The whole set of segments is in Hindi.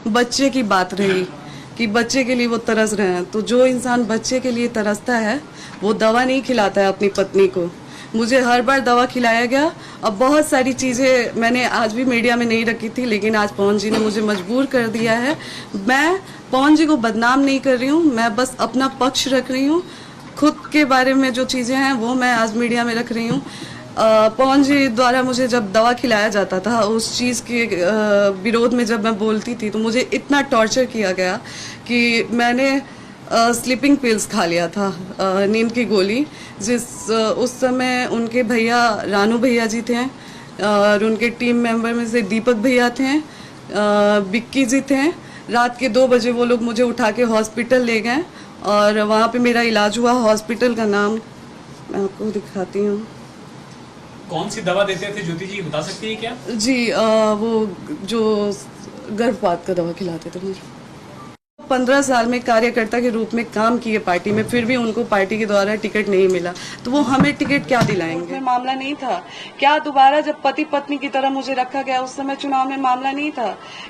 बच्चे की बात रही कि बच्चे के लिए वो तरस रहे हैं, तो जो इंसान बच्चे के लिए तरसता है वो दवा नहीं खिलाता है अपनी पत्नी को। मुझे हर बार दवा खिलाया गया। अब बहुत सारी चीज़ें मैंने आज भी मीडिया में नहीं रखी थी, लेकिन आज पवन जी ने मुझे मजबूर कर दिया है। मैं पवन जी को बदनाम नहीं कर रही हूँ, मैं बस अपना पक्ष रख रही हूँ। खुद के बारे में जो चीज़ें हैं वो मैं आज मीडिया में रख रही हूँ। पवन जी द्वारा मुझे जब दवा खिलाया जाता था, उस चीज़ के विरोध में जब मैं बोलती थी तो मुझे इतना टॉर्चर किया गया कि मैंने स्लीपिंग पिल्स खा लिया था, नींद की गोली। उस समय उनके भैया रानू भैया जी थे और उनके टीम मेंबर में से दीपक भैया थे, बिक्की जी थे। रात के 2 बजे वो लोग मुझे उठा के हॉस्पिटल ले गए और वहाँ पे मेरा इलाज हुआ। हॉस्पिटल का नाम मैं आपको दिखाती हूँ। कौन सी दवा देते थे ज्योति जी, बता सकती है क्या? जी वो जो गर्भपात का दवा खिलाते थे मुझे। 15 साल में कार्यकर्ता के रूप में काम किए पार्टी में, फिर भी उनको पार्टी के द्वारा टिकट नहीं मिला, तो वो हमें टिकट क्या दिलाएंगे? मामला नहीं था क्या? दोबारा जब पति पत्नी की तरह मुझे रखा गया, उस समय चुनाव में मामला नहीं था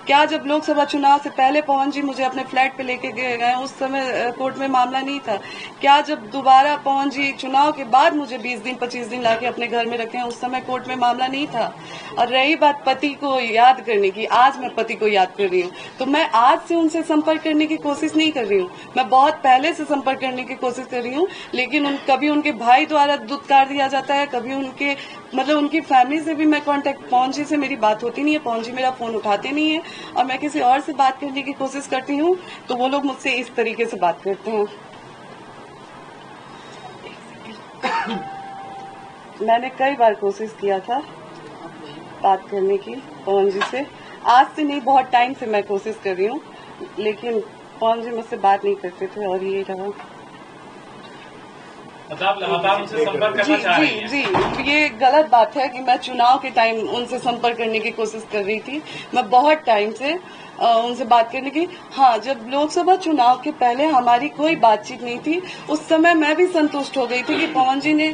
क्या? जब लोकसभा चुनाव से पहले पवन जी मुझे अपने फ्लैट पे लेके गए, उस समय कोर्ट में मामला नहीं था क्या? जब दोबारा पवन जी चुनाव के बाद मुझे 20 दिन 25 दिन लाके अपने घर में रखे, उस समय कोर्ट में मामला नहीं था। और रही बात पति को याद करने की, आज मैं पति को याद कर रही हूँ, तो मैं आज से उनसे संपर्क करने की कोशिश नहीं कर रही हूँ, मैं बहुत पहले से संपर्क करने की कोशिश कर रही हूँ। लेकिन कभी उनके भाई द्वारा दुत्कार दिया जाता है, कभी उनके मतलब उनकी फैमिली से भी मैं कांटेक्ट, पवन जी से मेरी बात होती नहीं है, पवन जी मेरा फोन उठाते नहीं है, और मैं किसी और से बात करने की कोशिश करती हूँ तो वो लोग मुझसे इस तरीके से बात करते हैं। मैंने कई बार कोशिश किया था बात करने की पवन जी से, आज से नहीं बहुत टाइम से मैं कोशिश कर रही हूँ, लेकिन पवन जी मुझसे बात नहीं करते थे और ये रहा। मतलब लगातार उनसे संपर्क करना चाह रही हैं? जी, ये गलत बात है कि मैं चुनाव के टाइम उनसे संपर्क करने की कोशिश कर रही थी। मैं बहुत टाइम से उनसे बात करने की, हाँ, जब लोकसभा चुनाव के पहले हमारी कोई बातचीत नहीं थी, उस समय मैं भी संतुष्ट हो गई थी कि पवन जी ने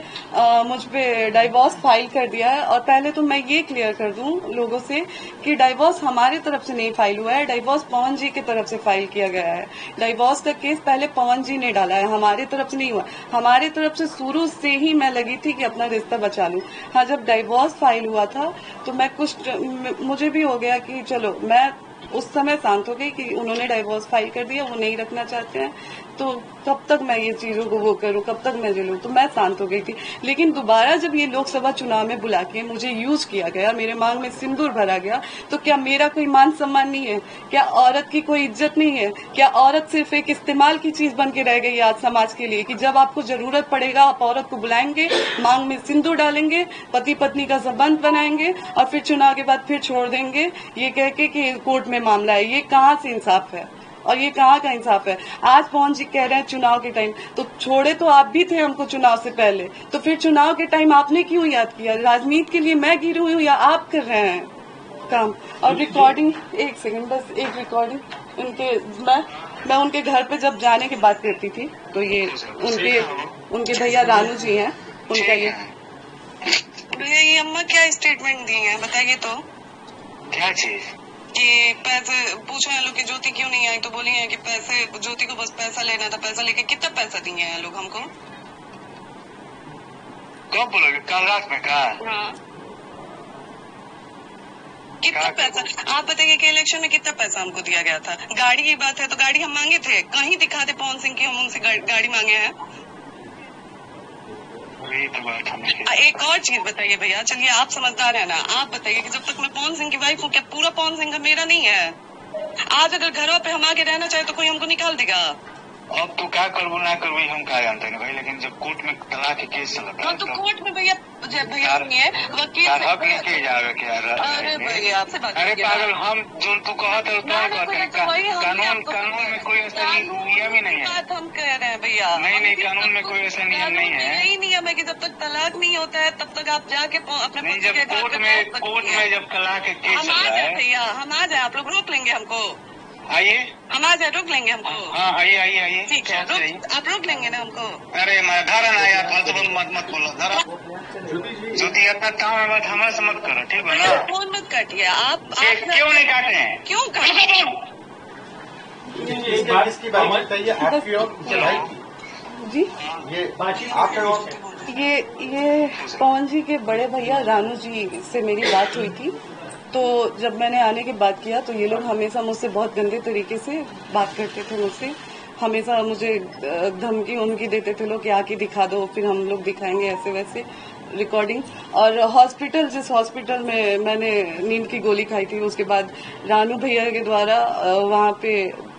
मुझ पे डाइवोर्स फाइल कर दिया है। और पहले तो मैं ये क्लियर कर दूं लोगों से कि डाइवोर्स हमारी तरफ से नहीं फाइल हुआ है, डाइवोर्स पवन जी की तरफ से फाइल किया गया है। डाइवोर्स का केस पहले पवन जी ने डाला है, हमारी तरफ से नहीं हुआ। हमारी तरफ से शुरू से ही मैं लगी थी कि अपना रिश्ता बचा लूं। हाँ, जब डाइवोर्स फाइल हुआ था तो मैं मुझे भी हो गया कि चलो, मैं उस समय शांत हो गई कि उन्होंने डाइवोर्स फाइल कर दिया, वो नहीं रखना चाहते हैं, तो कब तक मैं ये चीजों को वो करूं, कब तक मैं झेलूं, तो मैं शांत हो गई थी। लेकिन दोबारा जब ये लोकसभा चुनाव में बुला के मुझे यूज किया गया, मेरे मांग में सिंदूर भरा गया, तो क्या मेरा कोई मान सम्मान नहीं है? क्या औरत की कोई इज्जत नहीं है? क्या औरत सिर्फ एक इस्तेमाल की चीज बन के रह गई आज समाज के लिए, कि जब आपको जरूरत पड़ेगा आप औरत को बुलाएंगे, मांग में सिंदूर डालेंगे, पति पत्नी का संबंध बनाएंगे और फिर चुनाव के बाद फिर छोड़ देंगे, ये कह के कि कोर्ट में मामला है? ये कहाँ से इंसाफ है और ये कहाँ का इंसाफ है? आज पवन जी कह रहे हैं चुनाव के टाइम, तो छोड़े तो आप भी थे हमको चुनाव से पहले, तो फिर चुनाव के टाइम आपने क्यों याद किया? राजनीति के लिए मैं गिरी हुई हूँ या आप कर रहे हैं काम? और रिकॉर्डिंग, एक सेकंड बस, एक रिकॉर्डिंग उनके, मैं उनके घर पे जब जाने की बात करती थी तो ये उनके भैया रानू जी हैं, उनका ये भैया, ये अम्मा क्या स्टेटमेंट दी है बताइए तो। क्या चीज? कि पैसे पूछे हैं लोग कि ज्योति क्यों नहीं आई, तो बोली है कि पैसे, ज्योति को बस पैसा लेना था, पैसा लेके कितना पैसा दिए हैं लोग हमको? कब बोलोगे? कल रात में? कहा? हाँ, कितना पैसा आप बताइए कि इलेक्शन में कितना पैसा हमको दिया गया था? गाड़ी की बात है तो गाड़ी हम मांगे थे, कहीं दिखाते पवन सिंह की हम उनसे गाड़ी मांगे हैं? तो बात एक और चीज बताइए भैया, चलिए आप समझदार है ना, आप बताइए कि जब तक मैं पवन सिंह की वाइफ हूँ, क्या पूरा पवन सिंह का मेरा नहीं है? आज अगर घरों पे हम आके रहना चाहे तो कोई हमको निकाल देगा? अब तो क्या करबो ना करबो हम क्या जानते हैं भाई, लेकिन जब कोर्ट में तलाक के केस चल रहा है तो कोर्ट में भैया सुनिए, वकील हक लेके जावे क्या? अरे भैया आपसे बात, अरे पागल, हम जो तू कहते हो कानून में कोई ऐसा नियम ही नहीं है। बात हम कह रहे हैं भैया, नहीं, कानून में कोई ऐसा नियम नहीं है। यही नियम है कि जब तक तलाक नहीं होता है तब तक आप जाके अपने नहीं, जब कोर्ट में जब तलाक के केस चल रहा है, भैया हम आ जाए, आप लोग रोक लेंगे हमको? आइए, हम आ जाए, रोक लेंगे हमको? हाँ आइए, ठीक है, आप रोक लेंगे ना हमको? अरे मैं धरा ना यार, फालतू मत बोलो, धरा ज्योति अपना काम है, बात हमारे से मत करो, ठीक है ना? फोन मत काटिए आप क्यों नहीं काटे हैं? क्यों काटे? ये किसकी बातचीत है? ये आपकी और उनके भाई की? जी ये आपके और ये पवन जी के बड़े भैया रानू जी से मेरी बात हुई थी। तो जब मैंने आने की बात किया तो ये लोग हमेशा मुझसे बहुत गंदे तरीके से बात करते थे मुझसे। हमेशा मुझे धमकी उनकी देते थे लोग कि आके दिखा दो, फिर हम लोग दिखाएंगे ऐसे वैसे रिकॉर्डिंग। और हॉस्पिटल, जिस हॉस्पिटल में मैंने नींद की गोली खाई थी, उसके बाद रानू भैया के द्वारा वहाँ पे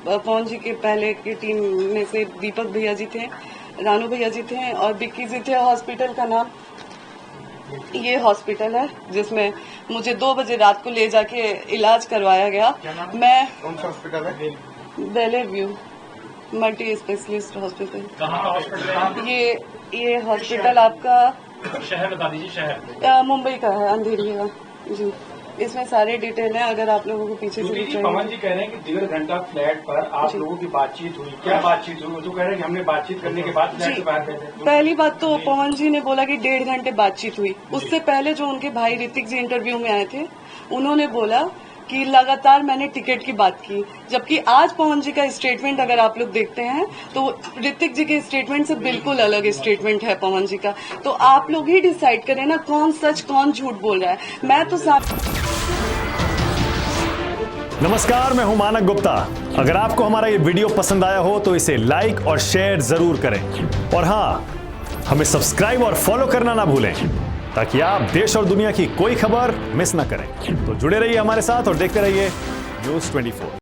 पवन जी के पहले की टीम में से दीपक भैया जी थे, रानू भैया जी थे और बिक्की जी थे। हॉस्पिटल का नाम ये हॉस्पिटल है जिसमें मुझे 2 बजे रात को ले जाके इलाज करवाया गया। मैं कौन सा हॉस्पिटल है? बेले व्यू मल्टी स्पेशलिस्ट हॉस्पिटल। कहाँ का हॉस्पिटल है? ये हॉस्पिटल आपका शहर बता दीजिए। शहर मुंबई का है, अंधेरी का जी। इसमें सारे डिटेल है, अगर आप लोगों को पीछे से भी पवन जी कह रहे हैं कि 1.5 घंटा फ्लैट पर आप लोगों की बातचीत हुई। क्या बातचीत हुई? वो तो कह रहे हैं कि हमने बातचीत करने के बाद फ्लैट से बाहर गए थे। पहली बात तो पवन जी ने बोला कि 1.5 घंटे बातचीत हुई। उससे पहले जो उनके भाई ऋतिक जी इंटरव्यू में आए थे, उन्होंने बोला कि लगातार मैंने टिकट की बात की। जबकि आज पवन जी का स्टेटमेंट अगर आप लोग देखते हैं तो ऋतिक जी के स्टेटमेंट से बिल्कुल अलग स्टेटमेंट है पवन जी का। तो आप लोग ही डिसाइड करें ना कौन सच कौन झूठ बोल रहा है। मैं तो नमस्कार, मैं हूं मानक गुप्ता। अगर आपको हमारा ये वीडियो पसंद आया हो तो इसे लाइक और शेयर जरूर करें और हाँ, हमें सब्सक्राइब और फॉलो करना ना भूलें ताकि आप देश और दुनिया की कोई खबर मिस ना करें। तो जुड़े रहिए हमारे साथ और देखते रहिए News 24।